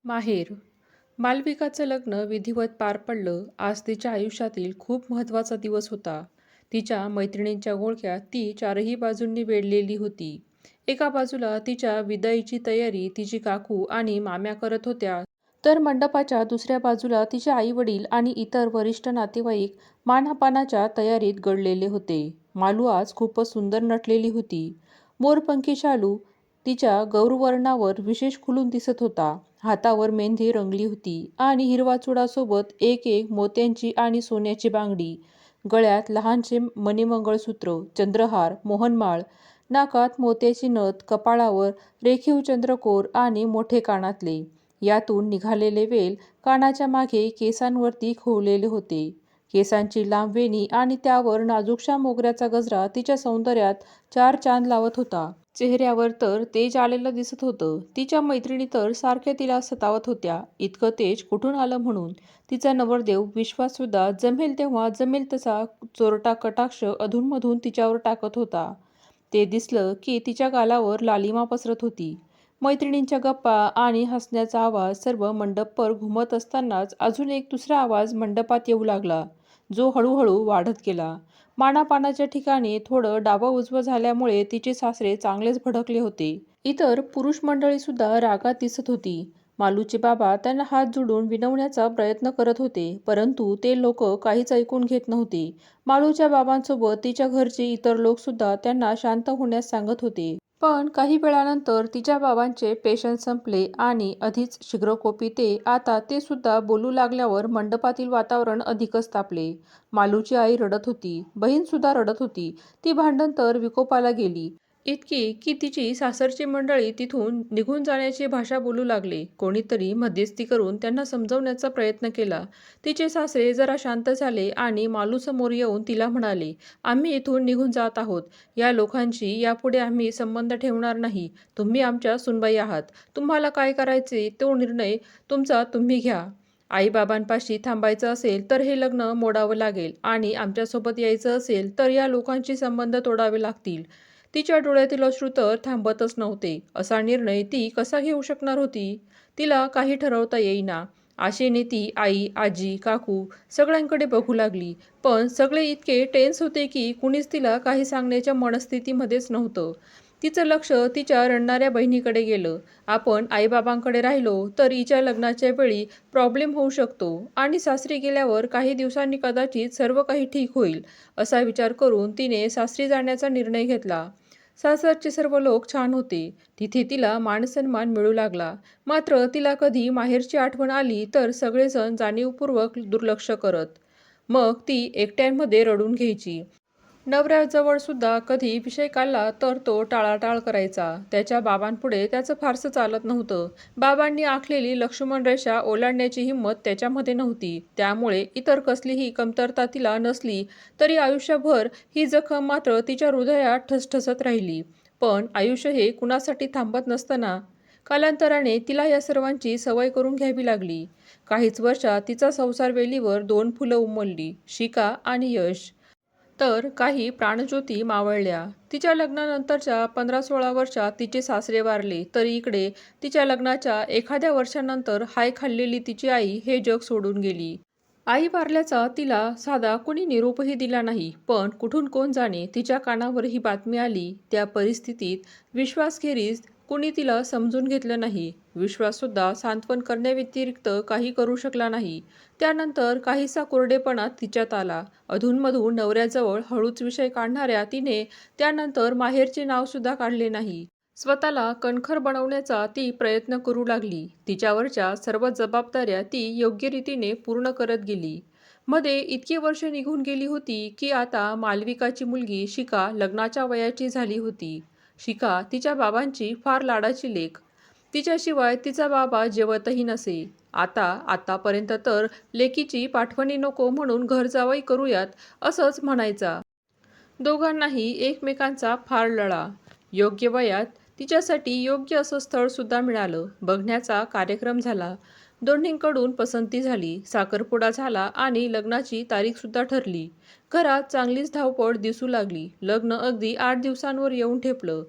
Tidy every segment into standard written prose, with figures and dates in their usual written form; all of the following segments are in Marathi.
माहेर. मालविकाचं लग्न विधिवत पार पडलं. आज तिच्या आयुष्यातील खूप महत्त्वाचा दिवस होता. तिच्या मैत्रिणींच्या घोळक्यात ती चारही बाजूंनी वेढलेली होती. एका बाजूला तिच्या विदाईची तयारी तिची काकू आणि माम्या करत होत्या, तर मंडपाच्या दुसऱ्या बाजूला तिचे आई-वडील आणि इतर वरिष्ठ नातेवाईक मानापानाच्या तयारीत गडलेले होते. मालू आज खूपच सुंदर नटलेली होती. मोरपंखी शालू तिच्या गौरवर्णावर विशेष खुलून दिसत होता. हातावर मेहंदी रंगली होती आणि हिरवा चुडासोबत एक एक मोत्यांची आणि सोन्याची बांगडी, गळ्यात लहानसे मणिमंगळसूत्र, चंद्रहार, मोहनमाळ, नाकात मोत्याची नथ, कपाळावर रेखीव चंद्रकोर आणि मोठे कानातले. यातून निघालेले वेल कानाच्या मागे केसांवरती खवळलेले होते. केसांची लांब वेणी आणि त्यावर नाजूकशा मोगऱ्याचा गजरा तिच्या सौंदर्यात चार चांद लावत होता. चेहऱ्यावर तर तेज आलेलं दिसत होतं. तिच्या मैत्रिणी तर सारख्या तिला सतावत होत्या, इतकं तेज कुठून आलं म्हणून. तिचा नवरदेव विश्वाससुद्धा जमेल तेव्हा जमेल तसा चोरटा कटाक्ष अधूनमधून तिच्यावर टाकत होता. ते दिसलं की तिच्या गालावर लालिमा पसरत होती. मैत्रिणींच्या गप्पा आणि हसण्याचा आवाज सर्व मंडपभर घुमत असतानाच अजून एक दुसरा आवाज मंडपात येऊ लागला, जो हळूहळू वाढत गेला. मानापानाच्या ठिकाणी थोडं डावं-उजवं झाल्यामुळे तिचे सासरे चांगलेच भडकले होते. इतर पुरुष मंडळीसुद्धा रागात दिसत होती. मालूचे बाबा त्यांना हात जोडून विनवण्याचा प्रयत्न करत होते, परंतु ते लोक काहीच ऐकून घेत नव्हते. मालूच्या बाबांसोबत तिच्या घरचे इतर लोकसुद्धा त्यांना शांत होण्यास सांगत होते. पण काही वेळानंतर तिच्या बाबांचे पेशन्स संपले आणि आधीच शीघ्रकोपी ते आता ते सुद्धा बोलू लागल्यावर मंडपातील वातावरण अधिकच तापले. मालूची आई रडत होती, बहीणसुद्धा रडत होती. ती भांडण तर विकोपाला गेली. इतकी की तिची सासरची मंडळी तिथून निघून जाण्याची भाषा बोलू लागले. कोणीतरी मध्यस्थी करून त्यांना समजवण्याचा प्रयत्न केला. तिचे सासरे जरा शांत झाले आणि मालूसमोर येऊन तिला म्हणाले, आम्ही इथून निघून जात आहोत. या लोकांशी यापुढे आम्ही संबंध ठेवणार नाही. तुम्ही आमच्या सुनबाई आहात. तुम्हाला काय करायचे तो निर्णय तुमचा तुम्ही घ्या. आई-बाबांपाशी थांबायचं असेल तर हे लग्न मोडावं लागेल आणि आमच्यासोबत यायचं असेल तर या लोकांशी संबंध तोडावे लागतील. तिच्या डोळ्यातील अश्रू तर थांबतच नव्हते. असा निर्णय ती कसा घेऊ शकणार होती? तिला काही ठरवता येईना. आशेने ती आई, आजी, काकू सगळ्यांकडे बघू लागली. पण सगळे इतके टेन्स होते की कुणीच तिला काही सांगण्याच्या मनस्थितीमध्येच नव्हतं. तिचं लक्ष तिच्या रडणाऱ्या बहिणीकडे गेलं. आपण आईबाबांकडे राहिलो तर हिच्या लग्नाच्या वेळी प्रॉब्लेम होऊ शकतो आणि सासरी गेल्यावर काही दिवसांनी कदाचित सर्व काही ठीक होईल, असा विचार करून तिने सासरी जाण्याचा निर्णय घेतला. सासरचे सर्व लोक छान होते. तिथे तिला मानसन्मान मिळू लागला. मात्र तिला कधी माहेरची आठवण आली तर सगळेजण जाणीवपूर्वक दुर्लक्ष करत. मग ती एकट्यांमध्ये रडून घ्यायची. नवऱ्याजवळ सुद्धा कधी विषय काढला तर तो टाळाटाळ करायचा. त्याच्या बाबांपुढे त्याचं फारसं चालत नव्हतं. बाबांनी आखलेली लक्ष्मण रेषा ओलांडण्याची हिंमत त्याच्यामध्ये नव्हती. त्यामुळे इतर कसलीही कमतरता तिला नसली तरी आयुष्यभर ही जखम मात्र तिच्या हृदयात ठसठसत राहिली. पण आयुष्य हे कुणासाठी थांबत नसतं ना. कालांतराने तिला या सर्वांची सवय करून घ्यावी लागली. काहीच वर्षात तिचा संसार वेलीवर दोन फुलं उमलली, शिका आणि यश. तर काही प्राणज्योती मावळल्या. तिच्या लग्नानंतरच्या 15-16 वर्षात तिचे सासरे वारले, तर इकडे तिच्या लग्नाच्या एखाद्या वर्षानंतर हाय खाल्लेली तिची आई हे जग सोडून गेली. आई वारल्याचा तिला साधा कुणी निरोपही दिला नाही. पण कुठून कोण जाणे तिच्या कानावर ही बातमी आली. त्या परिस्थितीत विश्वासखेरीज कुणी तिला समजून घेतलं नाही. विश्वाससुद्धा सांत्वन करण्याव्यतिरिक्त काही करू शकला नाही. त्यानंतर काहीसा कोरडेपणा तिच्यात आला. अधूनमधून नवऱ्याजवळ हळूच विषय काढणाऱ्या तिने त्यानंतर माहेरचे नावसुद्धा काढले नाही. स्वतःला कणखर बनवण्याचा ती प्रयत्न करू लागली. तिच्यावरच्या सर्व जबाबदाऱ्या ती योग्य रीतीने पूर्ण करत गेली. मध्ये इतकी वर्ष निघून गेली होती की आता मालविकाची मुलगी शिका लग्नाच्या वयाची झाली होती. शिका तिच्या बाबांची फार लाडाची लेक. तिच्याशिवाय तिचा बाबा जेवतही नसे. आतापर्यंत तर लेकीची पाठवणी नको म्हणून घर जावई करूयात असंच म्हणायचा. दोघांनाही एकमेकांचा फार लळा. योग्य वयात तिच्यासाठी योग्य असं स्थळ सुद्धा मिळालं. बघण्याचा कार्यक्रम झाला. दोन्हींकडून पसंती झाली. साखरपुडा झाला आणि लग्नाची तारीख सुद्धा ठरली. घरात चांगलीच धावपळ दिसू लागली. लग्न अगदी 8 दिवसांवर येऊन ठेपलं.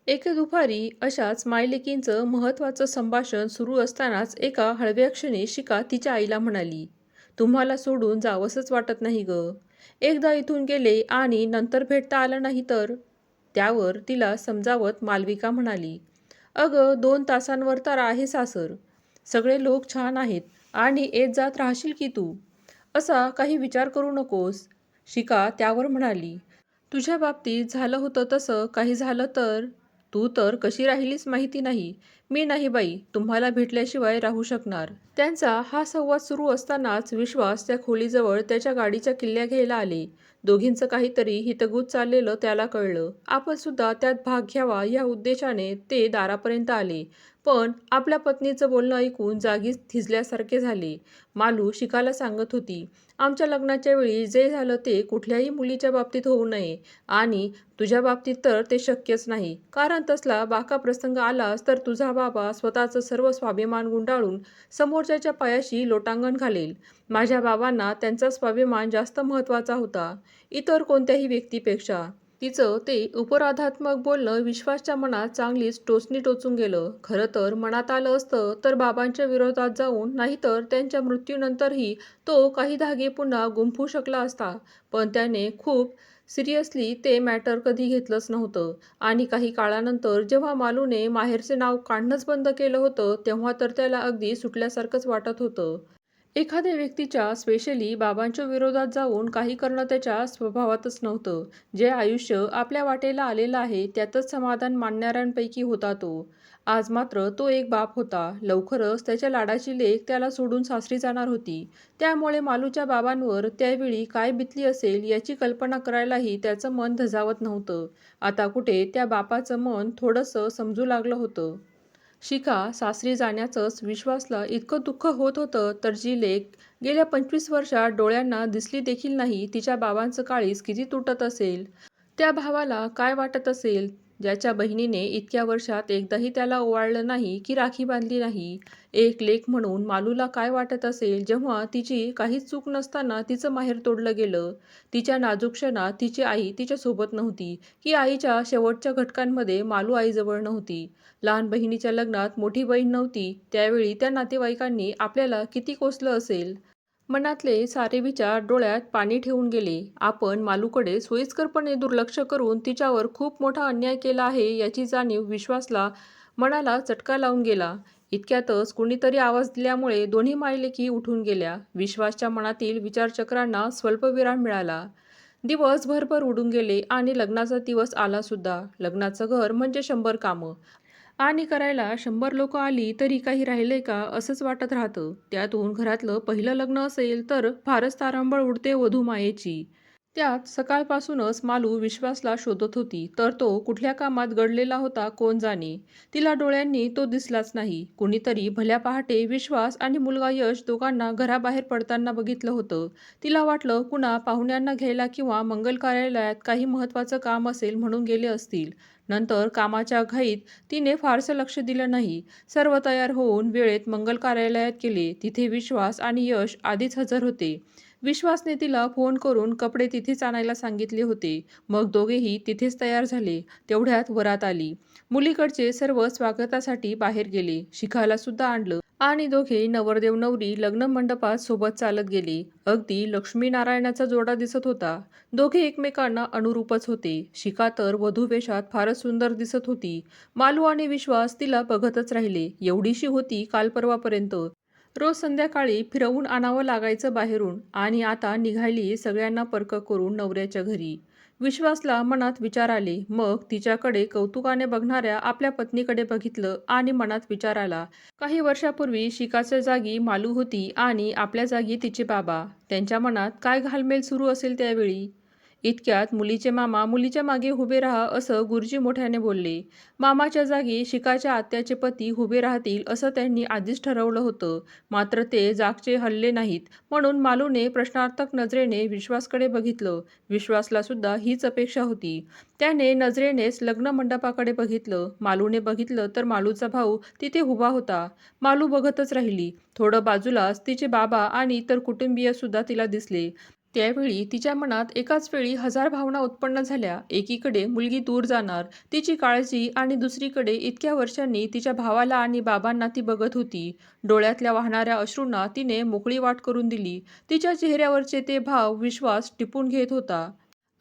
एके दुपारी अशाच मायलेकींचं महत्त्वाचं संभाषण सुरू असतानाच एका हळव्या क्षणी शिका तिच्या आईला म्हणाली, तुम्हाला सोडून जावंसंच वाटत नाही ग. एकदा इथून गेले आणि नंतर भेटता आलं नाही तर? त्यावर तिला समजावत मालविका म्हणाली, अगं 2 तासांवर तर आहे सासर. सगळे लोक छान आहेत आणि येत जात राहशील की तू. असा काही विचार करू नकोस. शिका त्यावर म्हणाली, तुझ्या बाबतीत झालं होतं तसं काही झालं तर? तू तर कशी राहिलीस माहिती नाही. मी नाही बाई तुम्हाला भेटल्याशिवाय राहू शकणार. त्यांचा हा संवाद सुरू असतानाच विश्वास त्या खोलीजवळ त्याच्या गाडीच्या किल्ल्या घ्यायला आले. दोघींचं काहीतरी हितगुज चाललेलं त्याला कळलं. आपण सुद्धा त्यात भाग घ्यावा या उद्देशाने ते दारापर्यंत आले. पण आपल्या पत्नीचं बोलणं ऐकून जागीच थिजल्यासारखे झाले. मालू शिकाला सांगत होती, आमच्या लग्नाच्या वेळी जे झालं ते कुठल्याही मुलीच्या बाबतीत होऊ नये आणि तुझ्या बाबतीत तर ते शक्यच नाही. कारण तसला बाका प्रसंग आलाच तर तुझा बाबा स्वतःचं सर्व स्वाभिमान गुंडाळून समोरच्याच्या पायाशी लोटांगण घालेल. माझ्या बाबांना त्यांचा स्वाभिमान जास्त महत्त्वाचा होता, इतर कोणत्याही व्यक्तीपेक्षा. तिचं ते उपराधात्मक बोलणं विश्वासच्या मनात चांगलीच टोचणी टोचून गेलं. खरं तर मनात आलं असतं तर बाबांच्या विरोधात जाऊन नाहीतर त्यांच्या मृत्यूनंतरही तो काही धागे पुन्हा गुंफू शकला असता. पण त्याने खूप सिरियसली ते मॅटर कधी घेतलंच नव्हतं. आणि काही काळानंतर जेव्हा मालूने माहेरचे नाव काढणंच बंद केलं होतं तेव्हा तर त्याला अगदी सुटल्यासारखंच वाटत होतं. एखाद्या व्यक्तीच्या स्पेशली बाबांच्या विरोधात जाऊन काही करणं त्याच्या स्वभावातच नव्हतं. जे आयुष्य आपल्या वाटेला आलेलं आहे त्यातच समाधान मानणाऱ्यांपैकी होता तो. आज मात्र तो एक बाप होता. लवकरच त्याच्या लाडाची लेक त्याला सोडून सासरी जाणार होती. त्यामुळे मालूच्या बाबांवर त्यावेळी काय बितली असेल याची कल्पना करायलाही त्याचं मन धजावत नव्हतं. आता कुठे त्या बापाचं मन थोडंसं समजू लागलं होतं. शिखा सासरी जाण्याचंच विश्वासला इतकं दुःख होत होतं तर जी लेक गेल्या 25 वर्षात डोळ्यांना दिसली देखील नाही तिच्या बाबांचं काळीज किती तुटत असेल. त्या भावाला काय वाटत असेल ज्याच्या बहिणीने इतक्या वर्षात एकदाही त्याला ओवाळलं नाही की राखी बांधली नाही. एक लेक म्हणून मालूला काय वाटत असेल जेव्हा तिची काहीच चूक नसताना तिचं माहेर तोडलं गेलं. तिच्या नाजूक क्षणात तिची आई तिच्यासोबत नव्हती की आईच्या शेवटच्या घटकांमध्ये मालू आईजवळ नव्हती. लहान बहिणीच्या लग्नात मोठी बहीण नव्हती. त्यावेळी त्या नातेवाईकांनी आपल्याला किती कोसलं असेल. मनातले सारे विचार डोळ्यात पाणी ठेवून गेले. आपण मालूकडे सोयीस्करपणे दुर्लक्ष करून तिच्यावर खूप मोठा अन्याय केला आहे याची जाणीव विश्वासला मनाला चटका लावून गेला. इतक्यातच कुणीतरी आवाज दिल्यामुळे दोन्ही मायलेकी उठून गेल्या. विश्वासच्या मनातील विचारचक्रांना स्वल्पविराम मिळाला. दिवस भरभर उडून गेले आणि लग्नाचा दिवस आला सुद्धा. लग्नाचं घर म्हणजे 100 कामं आणि करायला 100 लोकं आली तरी काही राहिलंय का असंच वाटत राहतं. त्यातून घरातलं पहिलं लग्न असेल तर फारच तारांबळ उडते वधूमायेची. त्यात सकाळपासूनच मालू विश्वासला शोधत होती तर तो कुठल्या कामात गडलेला होता कोण जाणे. तिला डोळ्यांनी तो दिसलाच नाही. कुणीतरी भल्या पहाटे विश्वास आणि मुलगा यश दोघांना घराबाहेर पडताना बघितलं होतं. तिला वाटलं कुणा पाहुण्यांना घ्यायला किंवा मंगल कार्यालयात काही महत्त्वाचं काम असेल म्हणून गेले असतील. नंतर कामाच्या घाईत तिने फारसं लक्ष दिलं नाही. सर्व तयार होऊन वेळेत मंगल कार्यालयात गेले. तिथे विश्वास आणि यश आधीच हजर होते. विश्वासने तिला फोन करून कपडे तिथेच आणायला सांगितले होते. मग दोघेही तिथेच तयार झाले. तेवढ्यात वरात आली. मुलीकडचे सर्व स्वागतासाठी बाहेर गेले. शिखाला सुद्धा आणलं आणि दोघे नवरदेव नवरी लग्न मंडपात सोबत चालत गेले. अगदी लक्ष्मीनारायणाचा जोडा दिसत होता. दोघे एकमेकांना अनुरूपच होते. शिखा तर वधू वेशात फारच सुंदर दिसत होती. मालू आणि विश्वास तिला बघतच राहिले. एवढीशी होती काल परवापर्यंत. रोज संध्याकाळी फिरवून आणावं लागायचं बाहेरून आणि आता निघाली सगळ्यांना परक करून नवऱ्याच्या घरी. विश्वासला मनात विचार आले. मग तिच्याकडे कौतुकाने बघणाऱ्या आपल्या पत्नीकडे बघितलं आणि मनात विचार आला. काही वर्षापूर्वी शिखाच्या जागी मालू होती आणि आपल्या जागी तिचे बाबा. त्यांच्या मनात काय घालमेल सुरू असेल त्यावेळी. इतक्यात मुलीचे मामा मुलीच्या मागे उभे राहा असं गुरुजी मोठ्याने बोलले. मामाच्या जागी शिखाच्या आत्याचे पती उभे राहतील असं त्यांनी आधीच ठरवलं होतं. मात्र ते जागचे हलले नाहीत म्हणून मालूने प्रश्नार्थक नजरेने विश्वासकडे बघितलं. विश्वासला सुद्धा हीच अपेक्षा होती. त्याने नजरेनेच लग्न मंडपाकडे बघितलं. मालूने बघितलं तर मालूचा भाऊ तिथे उभा होता. मालू बघतच राहिली. थोडं बाजूलाच तिचे बाबा आणि इतर कुटुंबीय सुद्धा तिला दिसले. त्यावेळी तिच्या मनात एकाच वेळी हजार भावना उत्पन्न झाल्या. एकीकडे मुलगी दूर जाणार, तिची काळजी आणि दुसरीकडे इतक्या वर्षांनी तिच्या भावाला आणि बाबांना ती बघत होती. डोळ्यातल्या वाहणाऱ्या अश्रूंना तिने मोकळी वाट करून दिली. तिच्या चेहऱ्यावरचे ते भाव विश्वास टिपून घेत होता.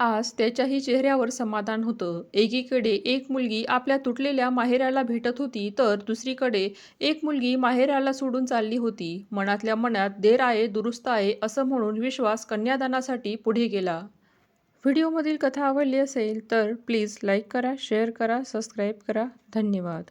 आज त्याच्याही चेहऱ्यावर समाधान होतं. एकीकडे एक मुलगी आपल्या तुटलेल्या माहेराला भेटत होती, तर दुसरीकडे एक मुलगी माहेराला सोडून चालली होती. मनातल्या मनात देर आहे दुरुस्त आहे असं म्हणून विश्वास कन्यादानासाठी पुढे गेला. व्हिडिओमधील कथा आवडली असेल तर प्लीज लाईक करा, शेअर करा, सबस्क्राईब करा. धन्यवाद.